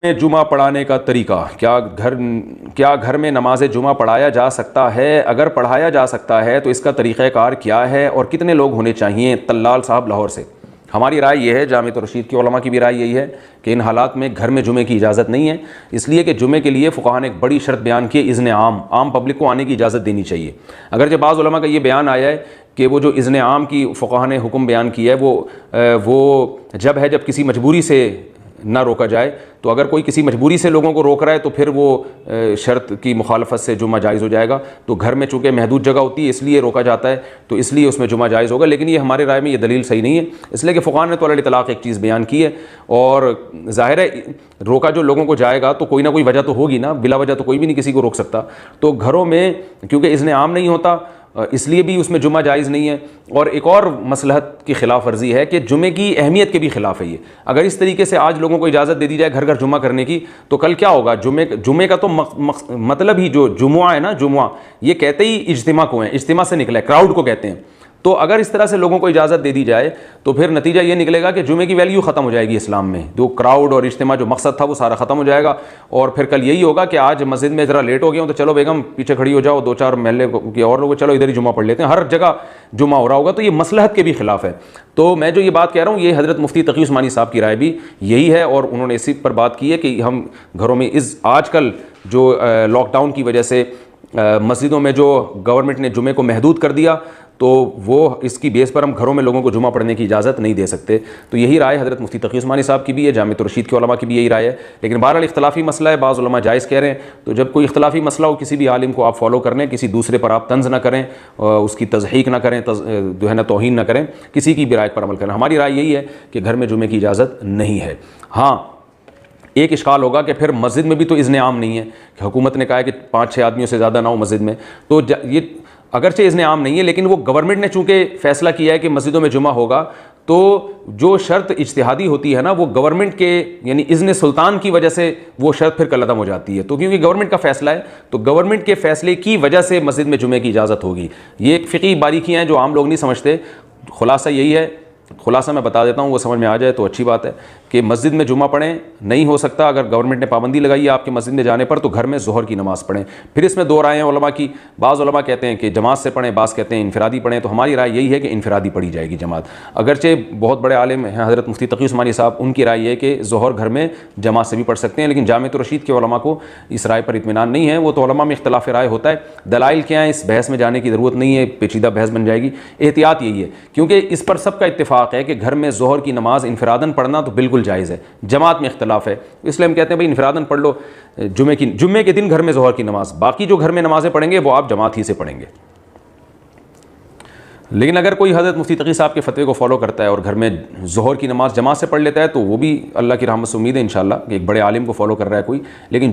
में जुमा पढ़ाने का तरीका क्या घर में नमाज जुमा पढ़ाया जा सकता है? अगर पढ़ाया जा सकता है तो इसका तरीक़ाकार क्या है और कितने लोग होने चाहिए? तल्लाल साहब लाहौर से। हमारी राय ये है, जामिया रशीद की उलमा की भी राय यही है कि इन हालात में घर में जुमे की इजाज़त नहीं है, इसलिए कि जुमे के लिए फ़ुक़हा ने एक बड़ी शर्त बयान की है, इज़्न आम पब्लिक को आने की इजाज़त देनी चाहिए। अगर जब बाज़ उलमा का ये बयान आया है कि वो जो इज़्न आम की फ़ुक़हा ने हुक्म बयान किया है वो जब किसी मजबूरी से ना रोका जाए, तो अगर कोई किसी मजबूरी से लोगों को रोक रहा है तो फिर वो शर्त की मुखालफत से जुमा जायज़ हो जाएगा। तो घर में चूँकि महदूद जगह होती है इसलिए रोका जाता है, तो इसलिए उसमें जुमा जायज़ होगा। लेकिन ये हमारे राय में ये दलील सही नहीं है, इसलिए कि फ़ुक़हा ने तो अल तलाक़ एक चीज़ बयान की है और ज़ाहिर है रोका जो लोगों को जाएगा तो कोई ना कोई वजह तो होगी ना, बिला वजह तो कोई भी नहीं किसी को रोक सकता। तो घरों में क्योंकि इज़्न आम नहीं होता इसलिए भी उसमें जुमा जायज़ नहीं है। और एक और मसलहत की खिलाफ वर्जी है कि जुमे की अहमियत के भी खिलाफ है ये। अगर इस तरीके से आज लोगों को इजाज़त दे दी जाए घर घर जुमा करने की, तो कल क्या होगा? जुमे का तो मतलब ही जो जुमुआ है ना, जुमुआ ये कहते ही इज्तिमा को है, इज्तिमा से निकला है, क्राउड को कहते हैं। तो अगर इस तरह से लोगों को इजाज़त दे दी जाए तो फिर नतीजा ये निकलेगा कि जुमे की वैल्यू ख़त्म हो जाएगी इस्लाम में। जो क्राउड और इज्तिमा जो मकसद था वो सारा ख़त्म हो जाएगा। और फिर कल यही होगा कि आज मस्जिद में ज़रा लेट हो गया हूँ तो चलो बेगम पीछे खड़ी हो जाओ, दो चार महल्ले के और लोग चलो इधर ही जुमा पढ़ लेते हैं, हर जगह जुमा हो रहा होगा। तो ये मसलहत के भी खिलाफ है। तो मैं जो ये बात कह रहा हूँ ये हज़रत मुफ्ती तकी उस्मानी साहब की राय भी यही है और उन्होंने इसी पर बात की है कि हम घरों में आजकल जो लॉकडाउन की वजह से मस्जिदों में जो गवर्नमेंट ने जुमे को महदूद कर दिया, तो वो इसकी बेस पर हम घरों में लोगों को जुमा पढ़ने की इजाज़त नहीं दे सकते। तो यही राय हज़रत मुफ्ती तकी उस्मानी साहब की भी है, जामिया रशीद के उलमा की भी यही राय है। लेकिन बहरहाल इख्तलाफी मसला है, बाज़ उलमा जायज़ कह रहे हैं। तो जब कोई इख्तलाफी मसला हो किसी भी आलिम को आप फॉलो कर लें, किसी दूसरे पर आप तंज़ ना करें, उसकी तज़हीक ना करें, जो है ना तौहीन ना करें, किसी की भी राय पर अमल करें। हमारी राय यही है कि घर में जुमे की इजाज़त नहीं है। हाँ, एक इश्काल होगा कि फिर मस्जिद में भी तो इज़्न आम नहीं है कि हुकूमत ने कहा है कि 5-6 आदमियों से ज़्यादा ना हो मस्जिद में। तो ये अगरचे इज़्न आम नहीं है, लेकिन वो गवर्नमेंट ने चूँकि फ़ैसला किया है कि मस्जिदों में जुमा होगा, तो जो शर्त इज्तिहादी होती है ना वो गवर्नमेंट के यानी इज़्न सुल्तान की वजह से वो शर्त फिर कलअदम हो जाती है। तो क्योंकि गवर्नमेंट का फ़ैसला है तो गवर्नमेंट के फ़ैसले की वजह से मस्जिद में जुमे की इजाज़त होगी। ये एक फ़िक़ही बारीकियाँ हैं जो आम लोग नहीं समझते। खुलासा यही है, खुलासा मैं बता देता हूँ, वो समझ में आ जाए तो अच्छी बात है कि मस्जिद में जुमा पढ़ें नहीं हो सकता। अगर गवर्नमेंट ने पाबंदी लगाई है आपके मस्जिद में जाने पर, तो घर में ज़ोहर की नमाज़ पढ़ें। फिर इसमें दो राय हैं उलमा की, बाज़ उलमा कहते हैं कि जमात से पढ़ें, बाज़ कहते हैं इनफरादी पढ़ें। तो हमारी राय यही है कि इनफरादी पढ़ी जाएगी जमात। अगरचे बहुत बड़े आलिम हैं हज़रत मुफ्ती तकी उस्मानी साहब, उनकी राय है कि ज़ोहर घर में जमात से भी पढ़ सकते हैं। लेकिन जामिया रशीद के उलमा को इस राय पर इत्मीनान नहीं है। वो तो उलमा में इख्तलाफ राय होता है, दलाइल क्या है, इस बहस में जाने की ज़रूरत नहीं है, पेचीदा बहस बन जाएगी। एहतियात यही है क्योंकि इस पर सबका इत्तिफाक़ है कि घर में ज़ोहर की नमाज इनफरादन पढ़ना तो बिल्कुल जायज़ है, जमात में इख्तलाफ है। इसलिए हम कहते हैं भाई इनफरादन पढ़ लो जुमे के दिन घर में ज़ोहर की नमाज, बाकी जो घर में नमाज़ें पढ़ेंगे वो आप जमात ही से पढ़ेंगे। लेकिन अगर कोई हज़रत मुफ्ती तकी साहब के फ़तवे को फॉलो करता है और घर में ज़ोहर की नमाज जमात से पढ़ लेता है तो वो भी अल्लाह की रहमत से उम्मीद है इंशाअल्लाह कि एक बड़े आलिम को फॉलो कर रहा है कोई। लेकिन